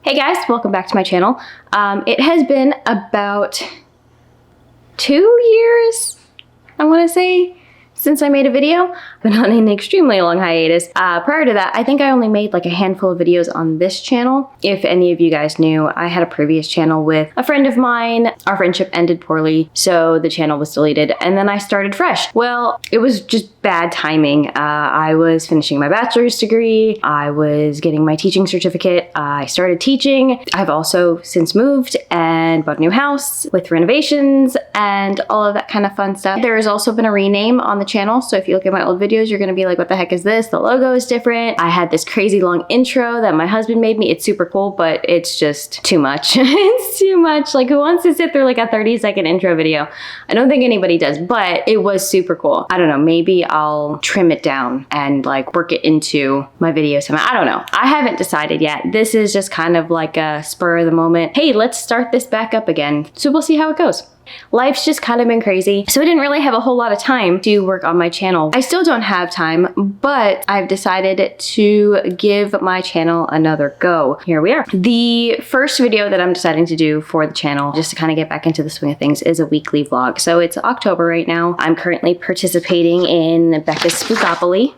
Hey guys, welcome back to my channel. It has been about 2 years, I want to say, since I made a video. I've been on an extremely long hiatus. Prior to that, I think I only made like a handful of videos on this channel. If any of you guys knew, I had a previous channel with a friend of mine. Our friendship ended poorly, so the channel was deleted, and then I started fresh. Well, it was just bad timing. I was finishing my bachelor's degree. I was getting my teaching certificate. I started teaching. I've also since moved and bought a new house with renovations and all of that kind of fun stuff. There has also been a rename on the channel, so if you look at my old videos, you're gonna be like, what the heck is this? The logo is different. I had this crazy long intro that my husband made me. It's super cool, but it's just too much. It's too much. Like, who wants to sit through like a 30-second intro video? I don't think anybody does, but it was super cool. I don't know, maybe I'll trim it down and like work it into my video somehow. I don't know. I haven't decided yet. This is just kind of like a spur of the moment. Hey, let's start this back up again. So we'll see how it goes. Life's just kind of been crazy, so I didn't really have a whole lot of time to work on my channel. I still don't have time, but I've decided to give my channel another go. Here we are. The first video that I'm deciding to do for the channel, just to kind of get back into the swing of things, is a weekly vlog. So it's October right now. I'm currently participating in Becca's Spookopoly.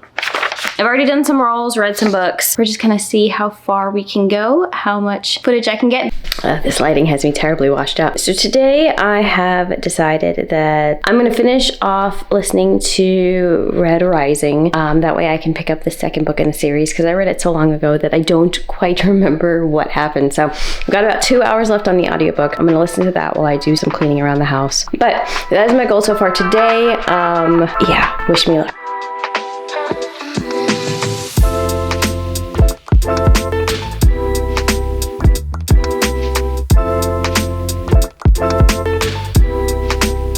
I've already done some rolls, read some books. We're just gonna see how far we can go, how much footage I can get. This lighting has me terribly washed out. So today I have decided that I'm gonna finish off listening to Red Rising. That way I can pick up the second book in the series, because I read it so long ago that I don't quite remember what happened. So I've got about 2 hours left on the audiobook. I'm gonna listen to that while I do some cleaning around the house. But that is my goal so far today. Yeah, wish me luck.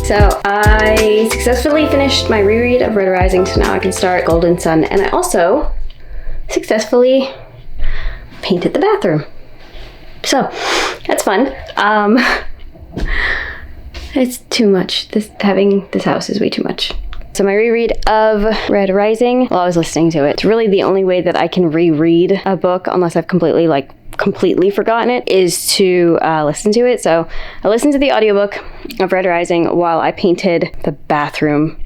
So I successfully finished my reread of Red Rising, so now I can start Golden Sun. And I also successfully painted the bathroom. So that's fun. It's too much. Having this house is way too much. So my reread of Red Rising, while I was listening to it, it's really the only way that I can reread a book, unless I've completely forgotten it, is to listen to it. So I listened to the audiobook of Red Rising while I painted the bathroom.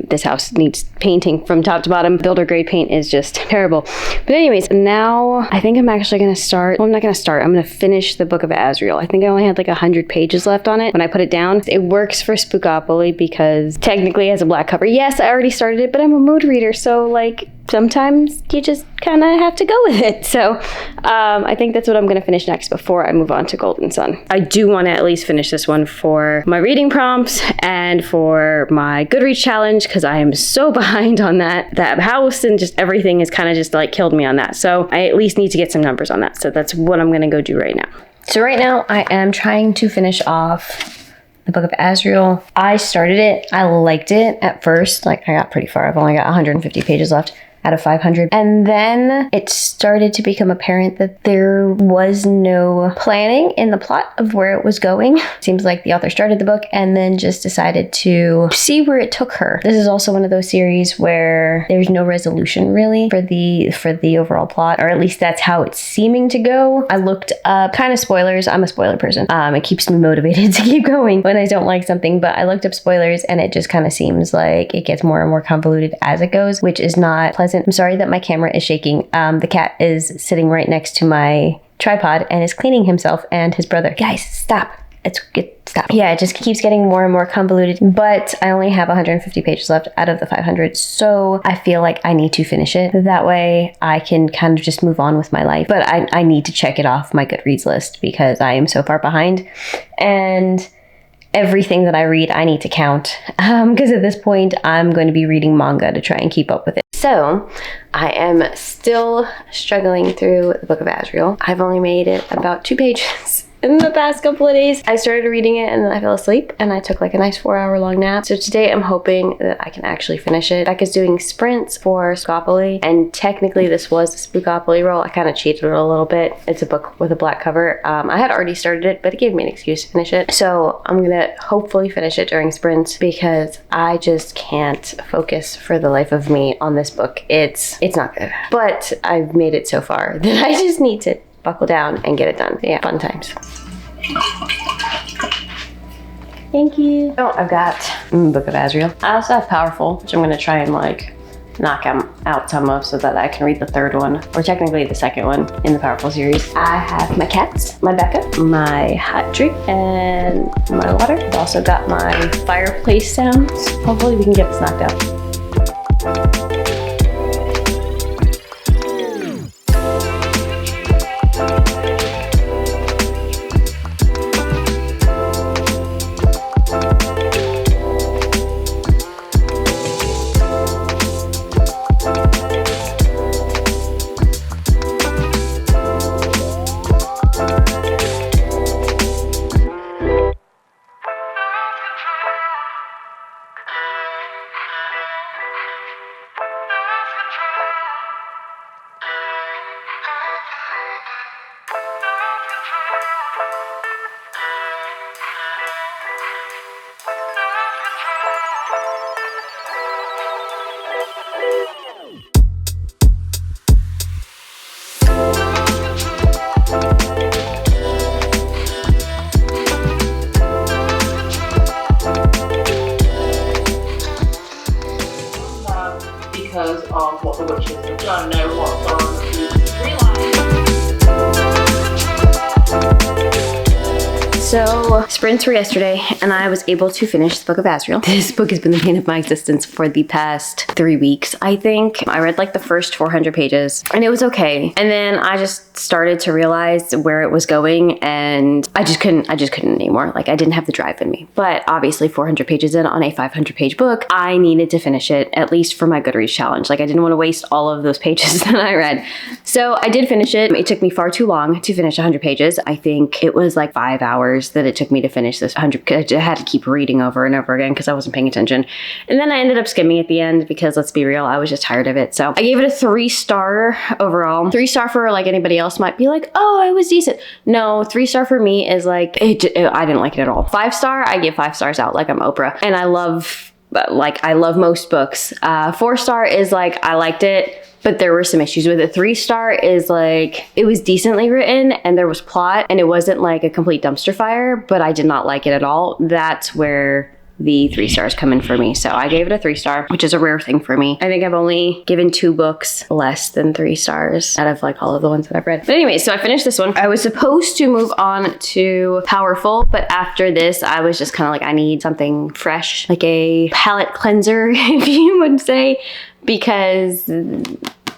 This house needs painting from top to bottom. Builder grade paint is just terrible. But anyways, now I think I'm actually gonna start. Well, I'm not gonna start. I'm gonna finish the book of Azrael. I think I only had like 100 pages left on it when I put it down. It works for Spookopoly because technically it has a black cover. Yes, I already started it, but I'm a mood reader, so like sometimes you just kind of have to go with it. So I think that's what I'm going to finish next before I move on to Golden Sun. I do want to at least finish this one for my reading prompts and for my Goodreads challenge, because I am so behind on that house, and just everything has kind of just like killed me on that. So I at least need to get some numbers on that. So that's what I'm going to go do right now. So right now I am trying to finish off the book of Azrael. I started it. I liked it at first. Like, I got pretty far. I've only got 150 pages left out of 500. And then it started to become apparent that there was no planning in the plot of where it was going. Seems like the author started the book and then just decided to see where it took her. This is also one of those series where there's no resolution really for the overall plot, or at least that's how it's seeming to go. I looked up, kind of spoilers, I'm a spoiler person. It keeps me motivated to keep going when I don't like something, but I looked up spoilers and it just kind of seems like it gets more and more convoluted as it goes, which is not pleasant. I'm sorry that my camera is shaking. The cat is sitting right next to my tripod and is cleaning himself and his brother. Guys, stop. Stop. Yeah, it just keeps getting more and more convoluted, but I only have 150 pages left out of the 500, so I feel like I need to finish it. That way I can kind of just move on with my life, but I need to check it off my Goodreads list because I am so far behind, and everything that I read, I need to count, because at this point, I'm going to be reading manga to try and keep up with it. So, I am still struggling through the Book of Azrael. I've only made it about 2 pages in the past couple of days. I started reading it and then I fell asleep and I took like a nice 4-hour long nap. So today I'm hoping that I can actually finish it. Becca's doing sprints for Spookopoly, and technically this was a Spookopoly roll. I kind of cheated a little bit. It's a book with a black cover. I had already started it, but it gave me an excuse to finish it. So I'm gonna hopefully finish it during sprints because I just can't focus for the life of me on this book. It's not good, but I've made it so far that I just need to buckle down and get it done. Yeah, fun times. Thank you. Oh, I've got Book of Azrael. I also have Powerful, which I'm gonna try and like knock out some of so that I can read the third one, or technically the second one in the Powerful series. I have my cats, my Becca, my hot drink, and my water. I've also got my fireplace sounds. Hopefully we can get this knocked out. Because of what the witches have done, know what's on So, sprints were yesterday, and I was able to finish the Book of Azrael. This book has been the bane of my existence for the past 3 weeks, I think. I read like the first 400 pages, and it was okay. And then I just started to realize where it was going, and I just couldn't anymore. Like, I didn't have the drive in me. But obviously, 400 pages in on a 500-page book, I needed to finish it, at least for my Goodreads challenge. Like, I didn't want to waste all of those pages that I read. So I did finish it. It took me far too long to finish 100 pages. I think it was like 5 hours that it took me to finish this 100. I had to keep reading over and over again because I wasn't paying attention. And then I ended up skimming at the end because, let's be real, I was just tired of it. So I gave it a 3-star overall. 3-star for like anybody else might be like, oh, it was decent. No, 3-star for me is like, I didn't like it at all. 5-star, I give 5 stars out like I'm Oprah. And I love most books. 4-star is like, I liked it, but there were some issues with it. 3-star is like, it was decently written and there was plot and it wasn't like a complete dumpster fire, but I did not like it at all. That's where the 3 stars come in for me. So I gave it a 3-star, which is a rare thing for me. I think I've only given 2 books less than 3 stars out of like all of the ones that I've read. But anyway, so I finished this one. I was supposed to move on to Powerful, but after this, I was just kind of like, I need something fresh, like a palate cleanser, if you would say, because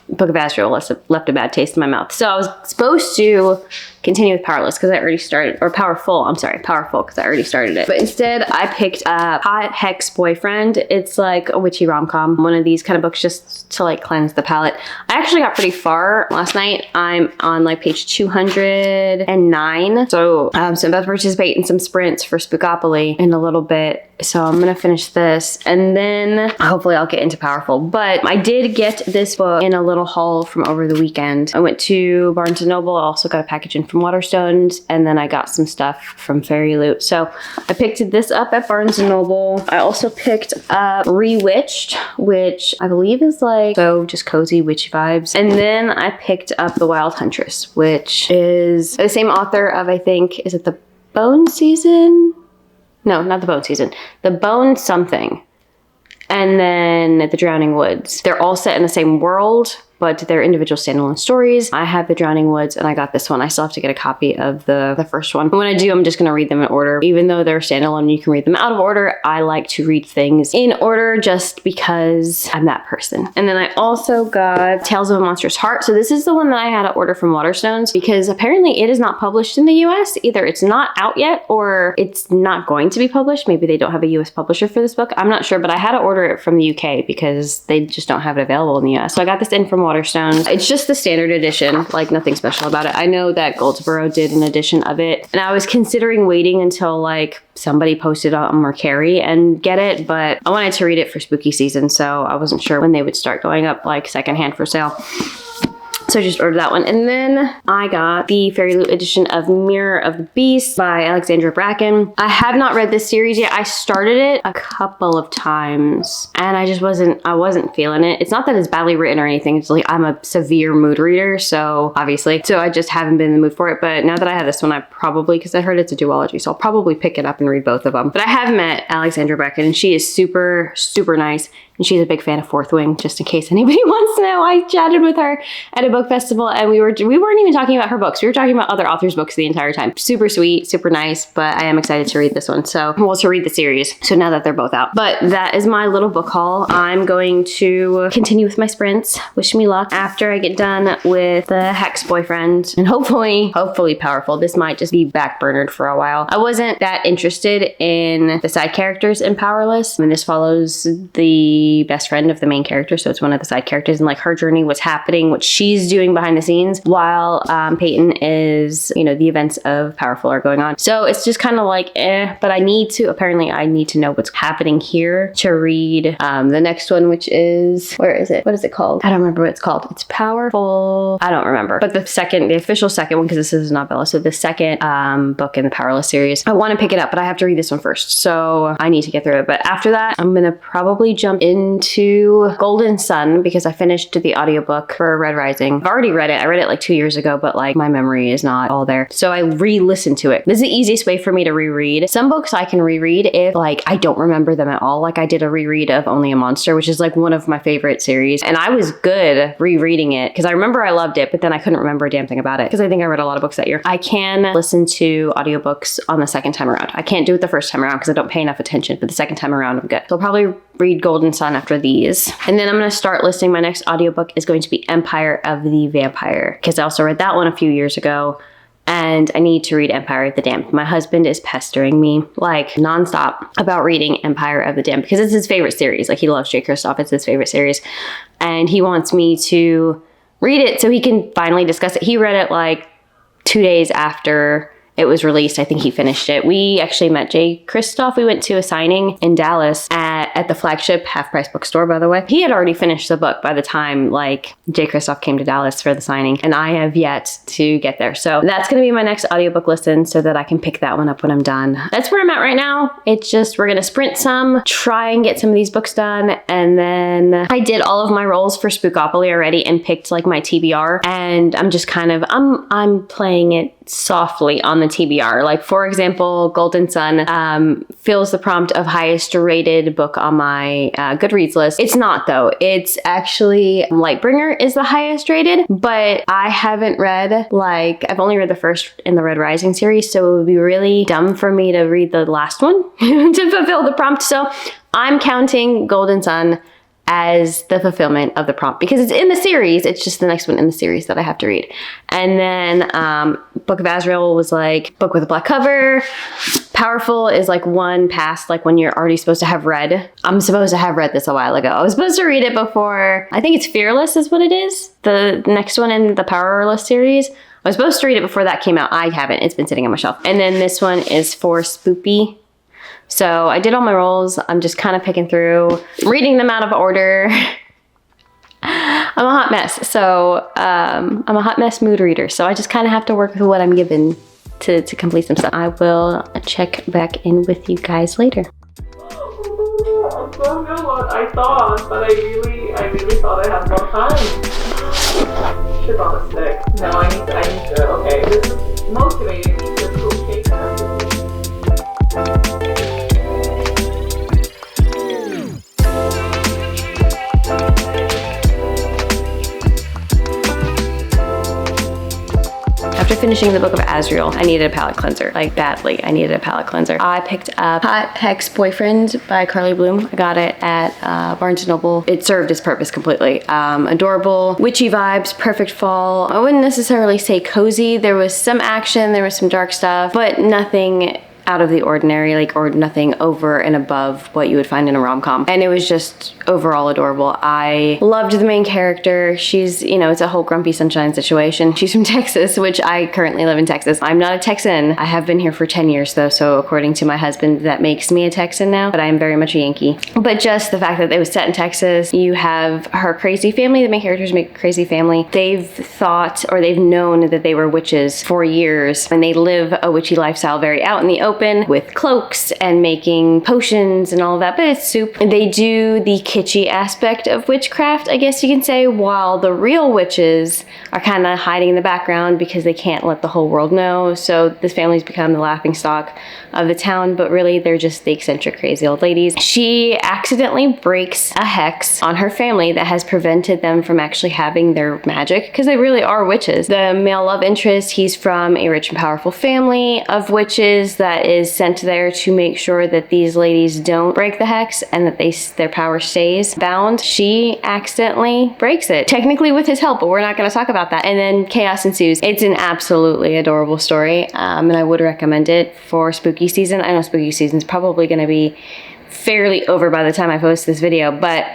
Book of Azrael left a bad taste in my mouth. So I was supposed to continue with Powerless because I already started, or Powerful because I already started it. But instead I picked up Hot Hex Boyfriend. It's like a witchy rom-com, one of these kind of books just to like cleanse the palate. I actually got pretty far last night. I'm on like page 209. So I'm about to participate in some sprints for Spookopoly in a little bit. So I'm gonna finish this and then hopefully I'll get into Powerful. But I did get this book in a little haul from over the weekend. I went to Barnes & Noble. I also got a package in from Waterstones, and then I got some stuff from Fairy Loot. So I picked this up at Barnes & Noble. I also picked up Rewitched, which I believe is like so just cozy witchy vibes. And then I picked up The Wild Huntress, which is the same author of, I think, is it The Bone Season? No, not The Bone Season. The Bone something. And then The Drowning Woods. They're all set in the same world, but they're individual standalone stories. I have The Drowning Woods and I got this one. I still have to get a copy of the first one. When I do, I'm just gonna read them in order. Even though they're standalone, you can read them out of order. I like to read things in order just because I'm that person. And then I also got Tales of a Monstrous Heart. So this is the one that I had to order from Waterstones because apparently it is not published in the US. Either it's not out yet or it's not going to be published. Maybe they don't have a US publisher for this book. I'm not sure, but I had to order it from the UK because they just don't have it available in the US. So I got this in from Waterstones. It's just the standard edition, like nothing special about it. I know that Goldsboro did an edition of it, and I was considering waiting until like somebody posted on Mercari and get it, but I wanted to read it for spooky season, so I wasn't sure when they would start going up like secondhand for sale. So I just ordered that one. And then I got the Fairy Loot edition of Mirror of the Beast by Alexandra Bracken. I have not read this series yet. I started it a couple of times and I wasn't feeling it. It's not that it's badly written or anything. It's like I'm a severe mood reader, so obviously. So I just haven't been in the mood for it. But now that I have this one, I probably, because I heard it's a duology, so I'll probably pick it up and read both of them. But I have met Alexandra Bracken and she is super, super nice. And she's a big fan of Fourth Wing, just in case anybody wants to know. I chatted with her at a book festival and we weren't even talking about her books. We were talking about other authors' books the entire time. Super sweet, super nice, but I am excited to read this one. So, well, to read the series. So now that they're both out. But that is my little book haul. I'm going to continue with my sprints. Wish me luck after I get done with the Hex Boyfriend. And hopefully Powerful. This might just be backburnered for a while. I wasn't that interested in the side characters in Powerless. I mean, this follows the best friend of the main character, so it's one of the side characters, and like her journey, what's happening, what she's doing behind the scenes, while Peyton is, you know, the events of Powerful are going on. So it's just kind of like but I need to know what's happening here to read the next one, which is, where is it? What is it called? I don't remember what it's called. It's Powerful. I don't remember. But the official second one, because this is a novella, so the second book in the Powerless series, I want to pick it up, but I have to read this one first. So I need to get through it. But after that, I'm gonna probably jump into Golden Sun because I finished the audiobook for Red Rising. I've already read it. I read it like 2 years ago, but like my memory is not all there. So I re-listened to it. This is the easiest way for me to reread. Some books I can reread if like I don't remember them at all. Like I did a reread of Only a Monster, which is like one of my favorite series. And I was good rereading it because I remember I loved it, but then I couldn't remember a damn thing about it because I think I read a lot of books that year. I can listen to audiobooks on the second time around. I can't do it the first time around because I don't pay enough attention, but the second time around I'm good. So I'll probably read Golden Sun after these. And then I'm going to start listing my next audiobook is going to be Empire of the Vampire because I also read that one a few years ago. And I need to read Empire of the Damned. My husband is pestering me like nonstop about reading Empire of the Damned because it's his favorite series. Like he loves J. Kristoff. It's his favorite series. And he wants me to read it so he can finally discuss it. He read it like 2 days after it was released. I think he finished it. We actually met J. Kristoff. We went to a signing in Dallas at the flagship Half Price bookstore, by the way. He had already finished the book by the time like J. Kristoff came to Dallas for the signing, and I have yet to get there. So that's going to be my next audiobook listen so that I can pick that one up when I'm done. That's where I'm at right now. It's just, we're going to sprint some, try and get some of these books done. And then I did all of my rolls for Spookopoly already and picked like my TBR. And I'm just kind of, I'm playing it softly on the TBR. Like for example, Golden Sun fills the prompt of highest rated book on my Goodreads list. It's not though. It's actually Lightbringer is the highest rated, but I haven't read, like I've only read the first in the Red Rising series, so it would be really dumb for me to read the last one to fulfill the prompt. So I'm counting Golden Sun as the fulfillment of the prompt because it's in the series. It's just the next one in the series that I have to read. And then Book of Azrael was like book with a black cover. Powerful is like one past like when you're already supposed to have read. I'm supposed to have read this a while ago. I was supposed to read it before. I think it's Fearless is what it is. The next one in the Powerless series. I was supposed to read it before that came out. I haven't. It's been sitting on my shelf. And then this one is for Spoopy. So I did all my rolls. I'm just kind of picking through, reading them out of order. I'm a hot mess. So I'm a hot mess mood reader. So I just kind of have to work with what I'm given to complete some stuff. I will check back in with you guys later. I don't know what I thought, but I really thought I had more time. Shit on a stick. No, I need to, okay, this is motivating me to go take that. After finishing the Book of Azrael, I needed a palate cleanser. Like badly, I needed a palate cleanser. I picked up Hot Hex Boyfriend by Carly Bloom. I got it at Barnes & Noble. It served its purpose completely. Adorable, witchy vibes, perfect fall. I wouldn't necessarily say cozy. There was some action, there was some dark stuff, but nothing out of the ordinary, like, or nothing over and above what you would find in a rom-com. And it was just overall adorable. I loved the main character. She's, you know, it's a whole grumpy sunshine situation. She's from Texas, which I currently live in Texas. I'm not a Texan. I have been here for 10 years though, so according to my husband, that makes me a Texan now, but I am very much a Yankee. But just the fact that it was set in Texas, you have her crazy family, the main characters make a crazy family. They've thought, or they've known that they were witches for years, and they live a witchy lifestyle very out in the open with cloaks and making potions and all of that, but it's soup. They do the kitschy aspect of witchcraft, I guess you can say, while the real witches are kind of hiding in the background because they can't let the whole world know. So this family's become the laughingstock of the town, but really they're just the eccentric crazy old ladies. She accidentally breaks a hex on her family that has prevented them from actually having their magic, because they really are witches. The male love interest, he's from a rich and powerful family of witches that is sent there to make sure that these ladies don't break the hex and that their power stays bound. She accidentally breaks it, technically with his help, but we're not going to talk about that. And then chaos ensues. It's an absolutely adorable story, and I would recommend it for spooky season. I know spooky season's probably going to be fairly over by the time I post this video, but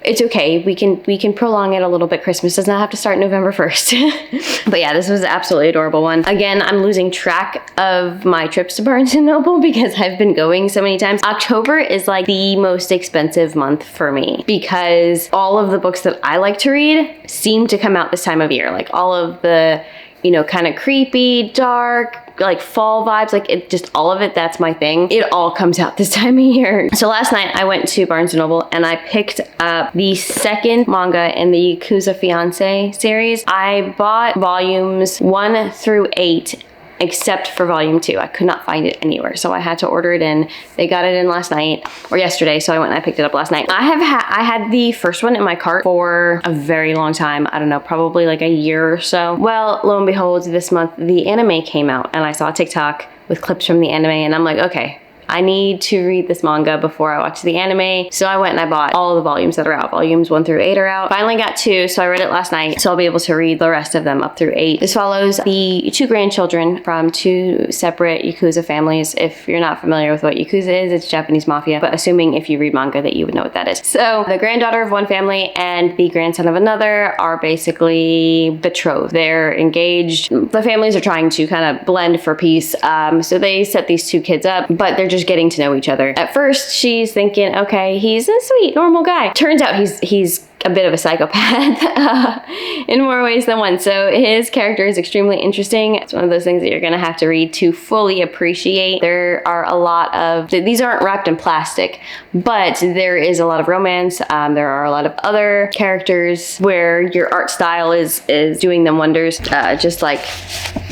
it's okay. We can prolong it a little bit. Christmas does not have to start November 1st. But yeah, this was an absolutely adorable one. Again, I'm losing track of my trips to Barnes & Noble because I've been going so many times. October is like the most expensive month for me because all of the books that I like to read seem to come out this time of year. Like all of the, you know, kind of creepy, dark, like fall vibes, like it just, all of it, that's my thing. It all comes out this time of year. So last night I went to Barnes & Noble and I picked up the second manga in the Yakuza Fiancé series. I bought volumes 1 through 8 except for volume 2. I could not find it anywhere, so I had to order it in. They got it in last night or yesterday, so I went and I picked it up last night. I had the first one in my cart for a very long time. I don't know, probably like a year or so. Well, lo and behold, this month the anime came out and I saw a TikTok with clips from the anime and I'm like, okay, I need to read this manga before I watch the anime. So I went and I bought all the volumes that are out. Volumes 1 through 8 are out. Finally got 2, so I read it last night. So I'll be able to read the rest of them up through 8. This follows the 2 grandchildren from 2 separate Yakuza families. If you're not familiar with what Yakuza is, it's Japanese mafia, but assuming if you read manga that you would know what that is. So the granddaughter of one family and the grandson of another are basically betrothed. They're engaged. The families are trying to kind of blend for peace. So they set these 2 kids up, but they're just getting to know each other. At first, she's thinking, okay, he's a sweet, normal guy. Turns out he's a bit of a psychopath in more ways than one. So his character is extremely interesting. It's one of those things that you're going to have to read to fully appreciate. There are a lot of, these aren't wrapped in plastic, but there is a lot of romance. There are a lot of other characters where your art style is doing them wonders. Just like,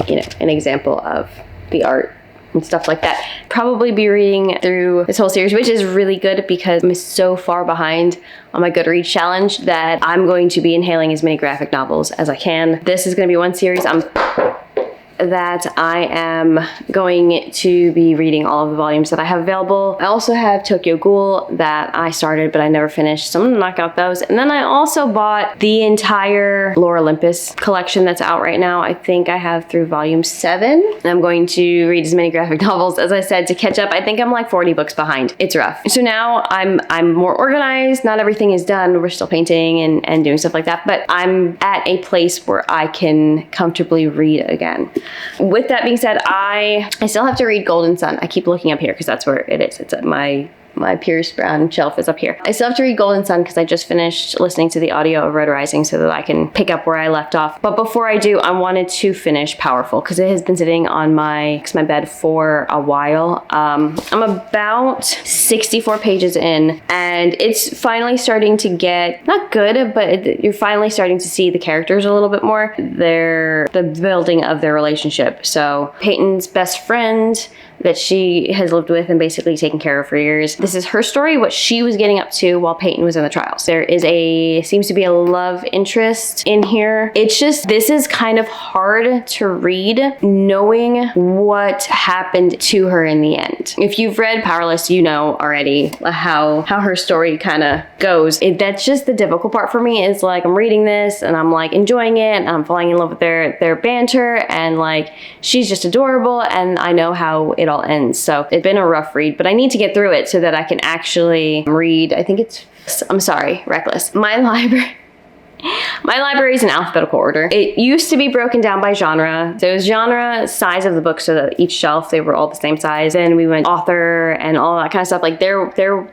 you know, an example of the art and stuff like that. Probably be reading through this whole series, which is really good because I'm so far behind on my Goodreads challenge that I'm going to be inhaling as many graphic novels as I can. This is going to be one series that I am going to be reading all of the volumes that I have available. I also have Tokyo Ghoul that I started but I never finished, so I'm gonna knock out those. And then I also bought the entire Lore Olympus collection that's out right now. I think I have through volume 7. And I'm going to read as many graphic novels as I said to catch up. I think I'm like 40 books behind. It's rough. So now I'm more organized. Not everything is done. We're still painting and doing stuff like that, but I'm at a place where I can comfortably read again. With that being said, I still have to read Golden Sun. I keep looking up here because that's where it is. It's at my Pierce Brown shelf is up here. I still have to read Golden Sun because I just finished listening to the audio of Red Rising so that I can pick up where I left off. But before I do, I wanted to finish Powerful because it has been sitting on my bed for a while. I'm about 64 pages in and it's finally starting to get, not good, but you're finally starting to see the characters a little bit more. The building of their relationship. So Peyton's best friend that she has lived with and basically taken care of for years. This is her story, what she was getting up to while Peyton was in the trials. There is seems to be a love interest in here. It's just, this is kind of hard to read knowing what happened to her in the end. If you've read Powerless, you know already how her story kind of goes. That's just the difficult part for me, is like, I'm reading this and I'm like enjoying it and I'm falling in love with their banter, and like, she's just adorable, and I know how it all ends. So it's been a rough read, but I need to get through it so that I can actually read. I'm sorry, Reckless. My library is in alphabetical order. It used to be broken down by genre. So it was genre, size of the book, so that each shelf, they were all the same size. Then we went author and all that kind of stuff. Like there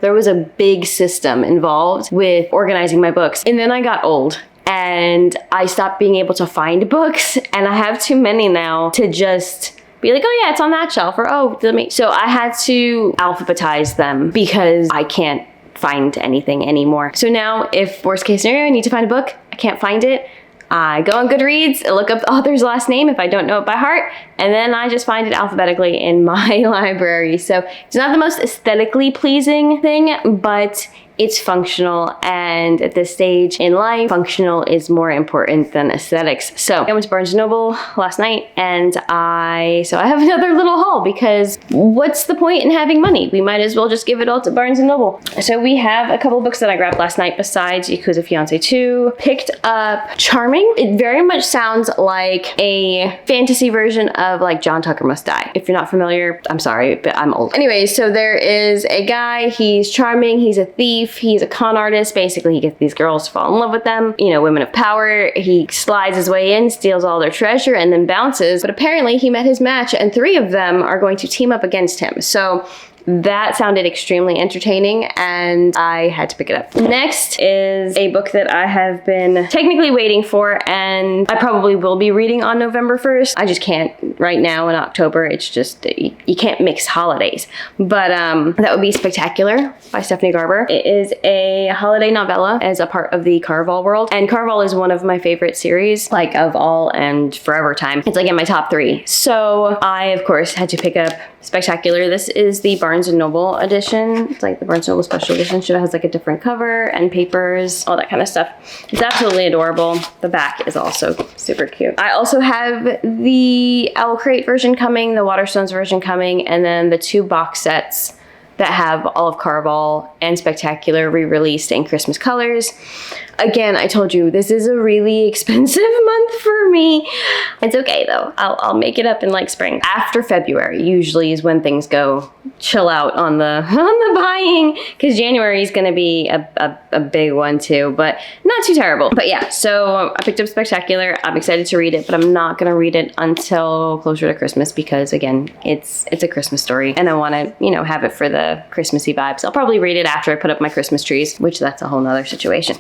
was a big system involved with organizing my books. And then I got old and I stopped being able to find books, and I have too many now to just be like, oh yeah, it's on that shelf, or oh, let me. So I had to alphabetize them because I can't find anything anymore. So now, if worst case scenario, I need to find a book, I can't find it, I go on Goodreads, I look up the author's last name if I don't know it by heart, and then I just find it alphabetically in my library. So it's not the most aesthetically pleasing thing, but it's functional, and at this stage in life, functional is more important than aesthetics. So I went to Barnes & Noble last night, and I have another little haul, because what's the point in having money? We might as well just give it all to Barnes & Noble. So we have a couple of books that I grabbed last night besides Yakuza Fiancé 2. Picked up Charming. It very much sounds like a fantasy version of like John Tucker Must Die. If you're not familiar, I'm sorry, but I'm old. Anyway, so there is a guy, he's charming, he's a thief, he's a con artist. Basically, he gets these girls to fall in love with them, you know, women of power. He slides his way in, steals all their treasure, and then bounces. But apparently he met his match, and 3 of them are going to team up against him. So that sounded extremely entertaining, and I had to pick it up. Next is a book that I have been technically waiting for, and I probably will be reading on November 1st. I just can't right now in October. It's just, you can't mix holidays. But that would be Spectacular by Stephanie Garber. It is a holiday novella as a part of the Caraval world, and Caraval is one of my favorite series, like of all and forever time. It's like in my top 3. So I, of course, had to pick up Spectacular. This is the Barnes & Noble edition. It's like the Barnes & Noble special edition. It has like a different cover and papers, all that kind of stuff. It's absolutely adorable. The back is also super cute. I also have the Owl Crate version coming, the Waterstones version coming, and then the 2 box sets that have all of Caraval and Spectacular re-released in Christmas colors. Again, I told you, this is a really expensive month for me. It's okay though. I'll make it up in like spring. After February usually is when things go chill out on the buying, because January is going to be a big one too, but not too terrible. But yeah, so I picked up Spectacular. I'm excited to read it, but I'm not going to read it until closer to Christmas, because again, it's a Christmas story, and I want to, you know, have it for the Christmassy vibes. I'll probably read it after I put up my Christmas trees, which that's a whole nother situation.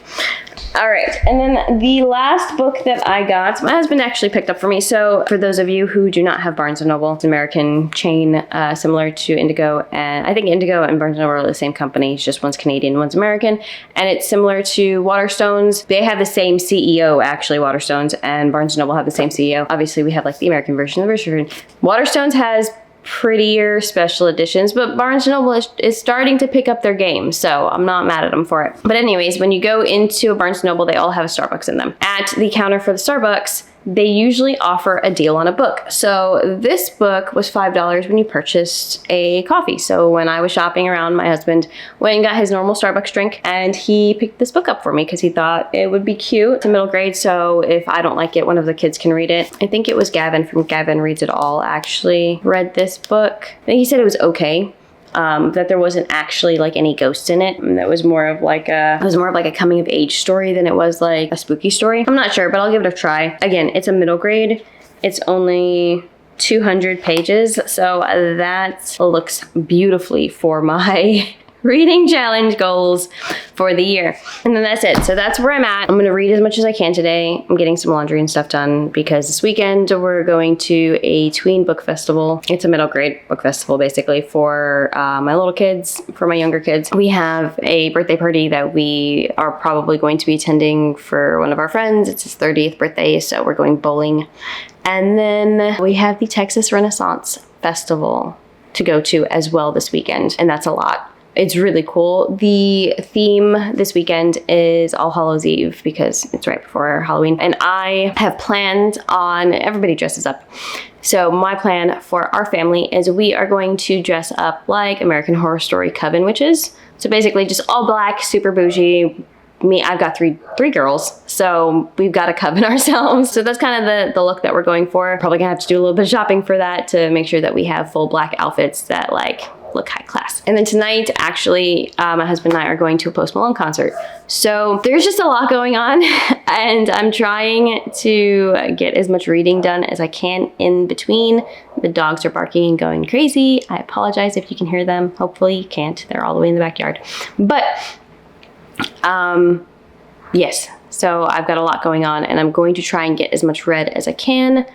All right, and then the last book that I got, my husband actually picked up for me. So for those of you who do not have Barnes & Noble, it's an American chain similar to Indigo, and I think Indigo and Barnes & Noble are the same company. It's just one's Canadian, one's American, and it's similar to Waterstones. They have the same CEO, actually, Waterstones, and Barnes & Noble have the same CEO. Obviously, we have like the American version, the British version. Waterstones has prettier special editions, but Barnes & Noble is starting to pick up their game, so I'm not mad at them for it. But anyways, when you go into a Barnes & Noble, they all have a Starbucks in them. At the counter for the Starbucks, they usually offer a deal on a book. So this book was $5 when you purchased a coffee. So when I was shopping around, my husband went and got his normal Starbucks drink, and he picked this book up for me because he thought it would be cute. It's a middle grade, so if I don't like it, one of the kids can read it. I think it was Gavin from Gavin Reads It All actually read this book. I think he said it was okay. That there wasn't actually like any ghosts in it. That was more of like a coming of age story than it was like a spooky story. I'm not sure, but I'll give it a try. Again, it's a middle grade. It's only 200 pages, so that looks beautifully for my reading challenge goals for the year. And then that's it. So that's where I'm at. I'm going to read as much as I can today. I'm getting some laundry and stuff done because this weekend we're going to a tween book festival. It's a middle grade book festival basically for my little kids, for my younger kids. We have a birthday party that we are probably going to be attending for one of our friends. It's his 30th birthday, so we're going bowling. And then we have the Texas Renaissance Festival to go to as well this weekend, and that's a lot. it's really cool. The theme this weekend is All Hallows Eve because it's right before Halloween. And I have planned on, everybody dresses up. So my plan for our family is we are going to dress up like American Horror Story Coven witches. So basically just all black, super bougie. I've got three girls, so we've got to coven ourselves. So that's kind of the look that we're going for. Probably gonna have to do a little bit of shopping for that to make sure that we have full black outfits that like look high class. And then tonight, actually, my husband and I are going to a Post Malone concert. So there's just a lot going on, and I'm trying to get as much reading done as I can in between. The dogs are barking and going crazy. I apologize if you can hear them. Hopefully you can't. They're all the way in the backyard. But yes, so I've got a lot going on, and I'm going to try and get as much read as I can,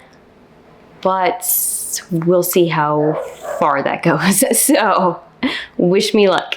but we'll see how far that goes. So wish me luck.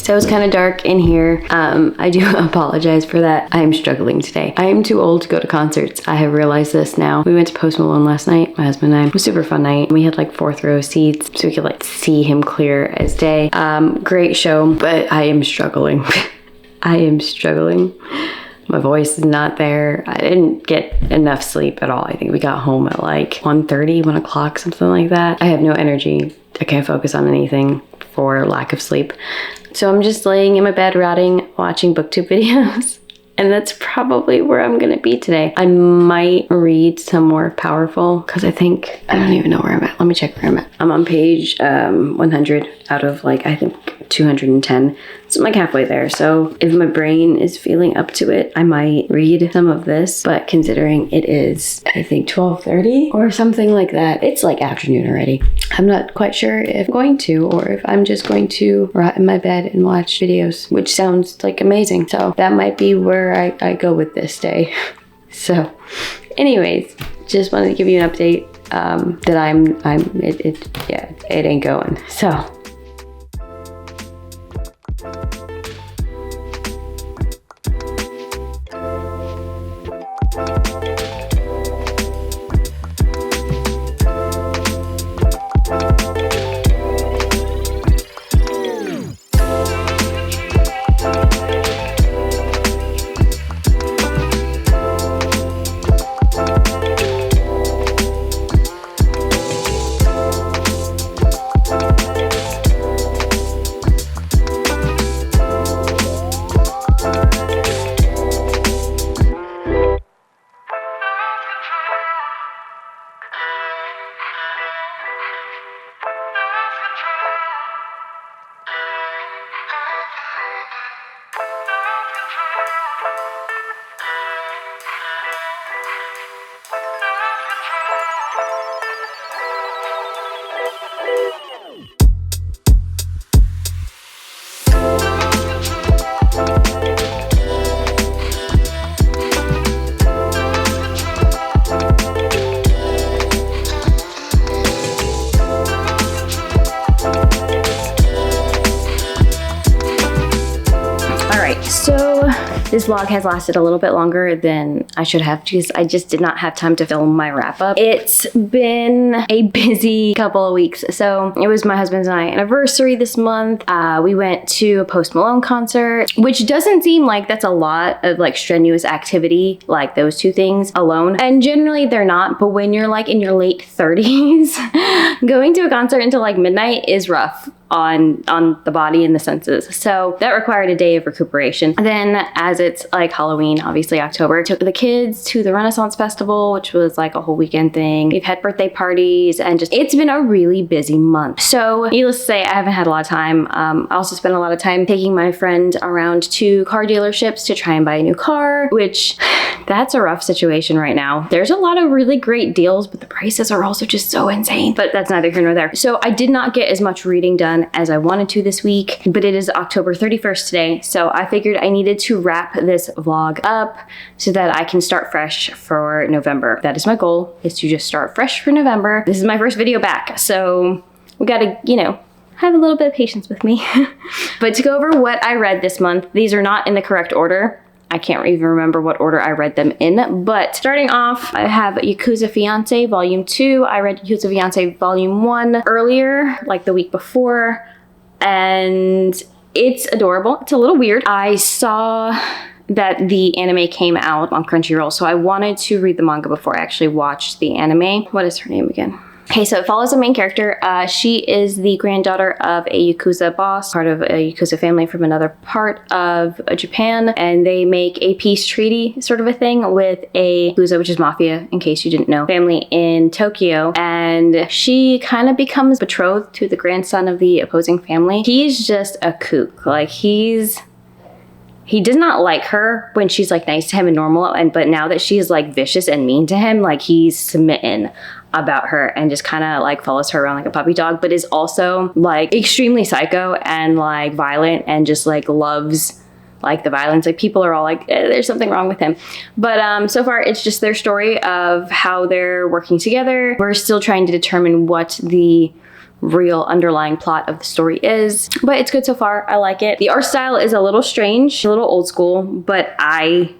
So it's kind of dark in here. I do apologize for that. I am struggling today. I am too old to go to concerts. I have realized this now. We went to Post Malone last night, my husband and I. It was a super fun night. We had like 4th row seats so we could like see him clear as day. Great show, but I am struggling. I am struggling. My voice is not there. I didn't get enough sleep at all. I think we got home at like 1:30, 1 o'clock, something like that. I have no energy. I can't focus on anything for lack of sleep. So I'm just laying in my bed rotting, watching booktube videos. And that's probably where I'm gonna be today. I might read some more powerful because I don't even know where I'm at. Let me check where I'm at. I'm on page 100 out of like, I think 210. So I'm like halfway there. So if my brain is feeling up to it, I might read some of this. But considering it is, I think 12:30 or something like that, it's like afternoon already. I'm not quite sure if I'm going to or if I'm just going to rot in my bed and watch videos, which sounds like amazing. So that might be where I go with this day. So anyways, just wanted to give you an update that it ain't going. So this vlog has lasted a little bit longer than I should have because I just did not have time to film my wrap up. It's been a busy couple of weeks. So it was my husband's and I anniversary this month. We went to a Post Malone concert, which doesn't seem like that's a lot of like strenuous activity, like those two things alone. And generally they're not, but when you're like in your late 30s, going to a concert until like midnight is rough on the body and the senses. So that required a day of recuperation. Then as it's like Halloween, obviously October, took the kids to the Renaissance Festival, which was like a whole weekend thing. We've had birthday parties and just, it's been a really busy month. So needless to say, I haven't had a lot of time. I also spent a lot of time taking my friend around to car dealerships to try and buy a new car, which that's a rough situation right now. There's a lot of really great deals, but the prices are also just so insane. But that's neither here nor there. So I did not get as much reading done as I wanted to this week, but it is October 31st today. So I figured I needed to wrap this vlog up so that I can start fresh for November. That is my goal, is to just start fresh for November. This is my first video back, so we gotta, you know, have a little bit of patience with me. But to go over what I read this month, these are not in the correct order. I can't even remember what order I read them in, but starting off, I have Yakuza Fiance Volume 2. I read Yakuza Fiance Volume 1 earlier, like the week before, and it's adorable. It's a little weird. I saw that the anime came out on Crunchyroll, so I wanted to read the manga before I actually watched the anime. What is her name again? Okay, so it follows the main character. She is the granddaughter of a Yakuza boss, part of a Yakuza family from another part of Japan, and they make a peace treaty sort of a thing with a Yakuza, which is mafia, in case you didn't know, family in Tokyo, and she kind of becomes betrothed to the grandson of the opposing family. He's just a kook. Like, he does not like her when she's like nice to him and normal, but now that she is like vicious and mean to him, like he's smitten about her and just kind of like follows her around like a puppy dog, but is also like extremely psycho and like violent and just like loves like the violence. Like people are all like, there's something wrong with him. But so far it's just their story of how they're working together. We're still trying to determine what the real underlying plot of the story is, but it's good so far. I like it. The art style is a little strange, a little old school, but I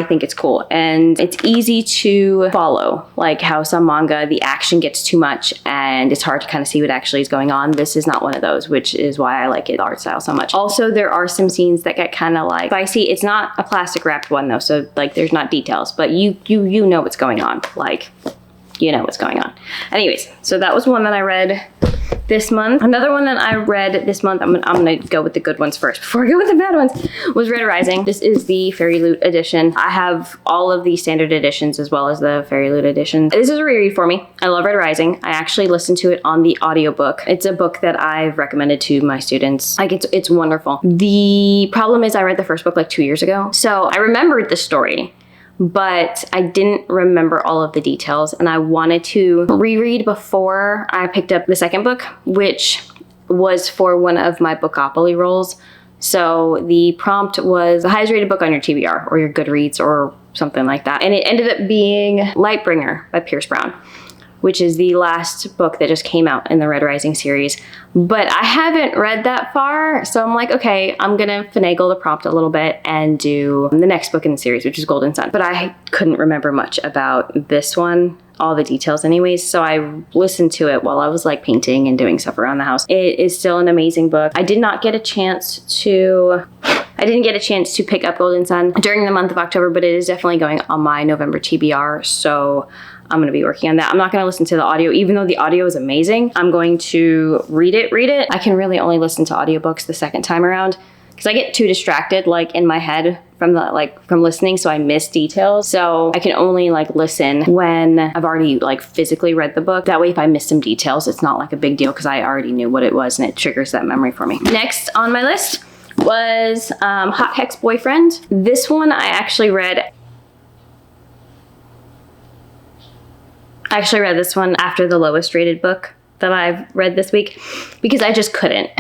think it's cool and it's easy to follow. Like how some manga, the action gets too much and it's hard to kind of see what actually is going on. This is not one of those, which is why I like it, the art style so much. Also, there are some scenes that get kind of like spicy. It's not a plastic wrapped one though, so like there's not details, but you know what's going on. Like, you know what's going on. Anyways, so that was one that I read this month. Another one that I read this month, I'm gonna go with the good ones first before I go with the bad ones, was Red Rising. This is the Fairy Loot edition. I have all of the standard editions as well as the Fairy Loot edition. This is a reread for me. I love Red Rising. I actually listened to it on the audiobook. It's a book that I've recommended to my students. Like it's wonderful. The problem is I read the first book like 2 years ago, so I remembered the story, but I didn't remember all of the details and I wanted to reread before I picked up the second book, which was for one of my Bookopoly roles. So the prompt was the highest rated book on your TBR or your Goodreads or something like that. And it ended up being Lightbringer by Pierce Brown, which is the last book that just came out in the Red Rising series. But I haven't read that far, so I'm like, okay, I'm gonna finagle the prompt a little bit and do the next book in the series, which is Golden Sun. But I couldn't remember much about this one, all the details anyways, so I listened to it while I was like painting and doing stuff around the house. It is still an amazing book. I didn't get a chance to pick up Golden Sun during the month of October, but it is definitely going on my November TBR, so I'm going to be working on that. I'm not going to listen to the audio, even though the audio is amazing. I'm going to read it. I can really only listen to audiobooks the second time around because I get too distracted like in my head from listening, so I miss details. So I can only like listen when I've already like physically read the book. That way if I miss some details, it's not like a big deal because I already knew what it was and it triggers that memory for me. Next on my list was Hot Hex Boyfriend. This one I actually read this one after the lowest rated book that I've read this week because I just couldn't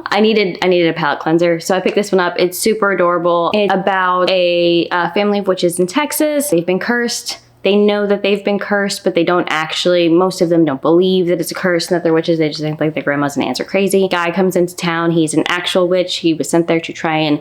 I needed a palate cleanser, so I picked this one up. It's super adorable. It's about a family of witches in Texas. They've been cursed. They know that they've been cursed, but they don't actually, most of them don't believe that it's a curse and that they're witches. They just think like their grandmas and aunts are crazy. Guy comes into town. He's an actual witch. He was sent there to try and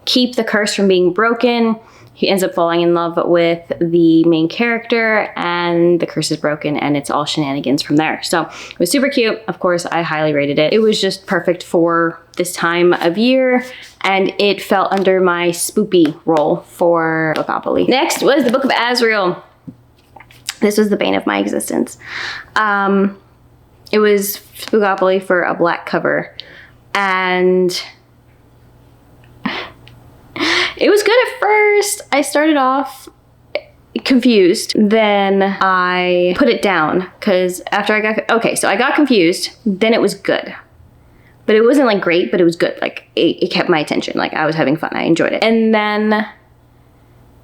keep the curse from being broken. He ends up falling in love with the main character and the curse is broken and it's all shenanigans from there. So it was super cute. Of course, I highly rated it. It was just perfect for this time of year and it fell under my spoopy role for Bookopoly. Next was the Book of Azrael. This was the bane of my existence. It was Bookopoly for a black cover and it was good at first. I started off confused, then I put it down because after I got confused, then it was good. But it wasn't like great, but it was good. Like it kept my attention. Like I was having fun. I enjoyed it. And then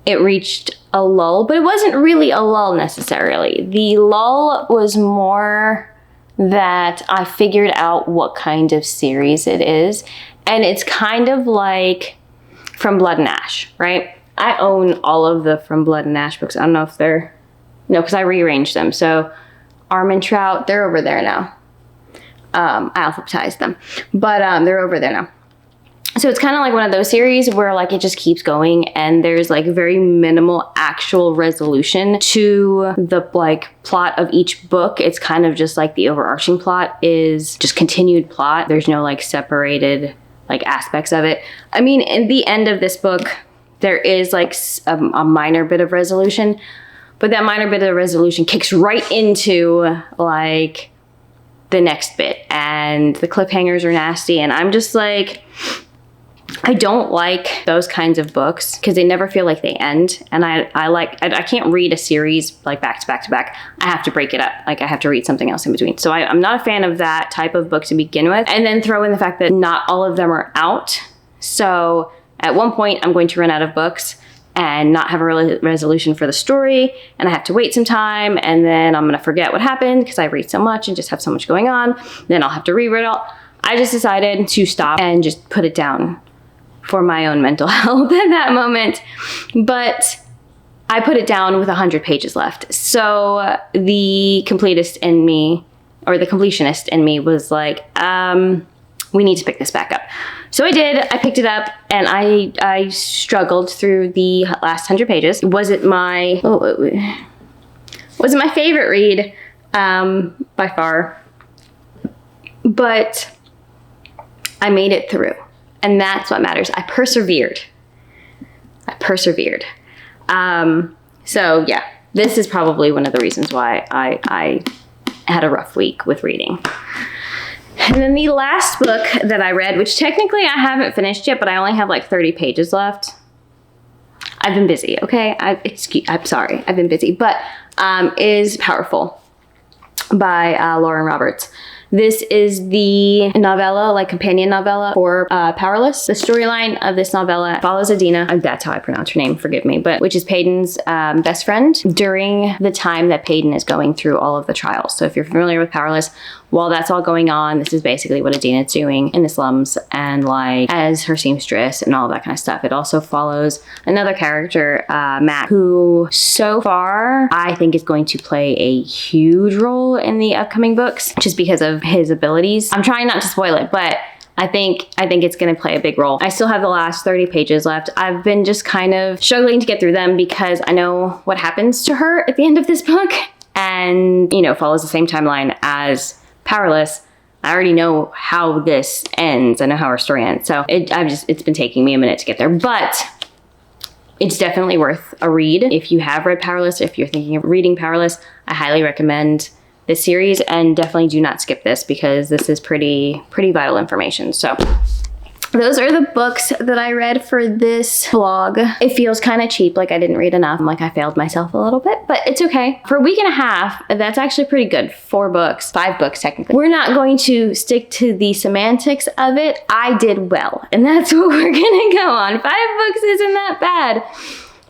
it reached a lull, but it wasn't really a lull necessarily. The lull was more that I figured out what kind of series it is. And it's kind of like From Blood and Ash, right? I own all of the From Blood and Ash books. I don't know if they're, no, because I rearranged them. So Arm and Trout, they're over there now. I alphabetized them, but they're over there now. So it's kind of like one of those series where like it just keeps going and there's like very minimal actual resolution to the like plot of each book. It's kind of just like the overarching plot is just continued plot. There's no like separated like aspects of it. I mean, in the end of this book, there is like a minor bit of resolution, but that minor bit of resolution kicks right into like the next bit and the cliffhangers are nasty. And I'm just like, I don't like those kinds of books because they never feel like they end. And I can't read a series like back to back to back. I have to break it up. Like I have to read something else in between. So I'm not a fan of that type of book to begin with. And then throw in the fact that not all of them are out. So at one point I'm going to run out of books and not have a resolution for the story. And I have to wait some time. And then I'm going to forget what happened because I read so much and just have so much going on. Then I'll have to reread it all. I just decided to stop and just put it down for my own mental health at that moment. But I put it down with 100 pages left. So the completist in me, or the completionist in me was like, we need to pick this back up. So I did, I picked it up and I struggled through the last 100 pages. Wasn't my favorite read by far, but I made it through. And that's what matters. I persevered. So yeah, this is probably one of the reasons why I had a rough week with reading. And then the last book that I read, which technically I haven't finished yet, but I only have like 30 pages left. I've been busy, okay? I'm sorry, I've been busy, but is Powerful by Lauren Roberts. This is the novella, like companion novella for Powerless. The storyline of this novella follows Adina, that's how I pronounce her name, forgive me, but which is Peyton's best friend during the time that Peyton is going through all of the trials. So if you're familiar with Powerless, while that's all going on, this is basically what Adina's doing in the slums and like as her seamstress and all that kind of stuff. It also follows another character, Matt, who so far I think is going to play a huge role in the upcoming books just because of his abilities. I'm trying not to spoil it, but I think it's going to play a big role. I still have the last 30 pages left. I've been just kind of struggling to get through them because I know what happens to her at the end of this book and, you know, follows the same timeline as Powerless. I already know how this ends. I know how our story ends. So it's been taking me a minute to get there, but it's definitely worth a read. If you have read Powerless, if you're thinking of reading Powerless, I highly recommend this series, and definitely do not skip this because this is pretty vital information. So those are the books that I read for this vlog. It feels kind of cheap, like I didn't read enough, like I failed myself a little bit, but it's okay. For a week and a half, that's actually pretty good. 4 books, 5 books technically. We're not going to stick to the semantics of it. I did well, and that's what we're gonna go on. 5 books isn't that bad.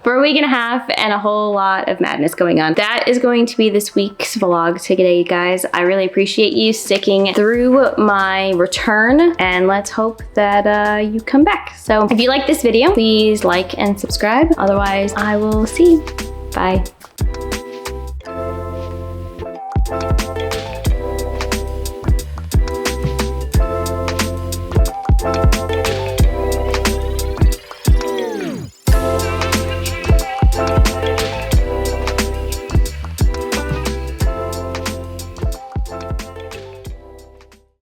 For a week and a half and a whole lot of madness going on. That is going to be this week's vlog today, guys. I really appreciate you sticking through my return, and let's hope that you come back. So if you like this video, please like and subscribe. Otherwise, I will see you. Bye.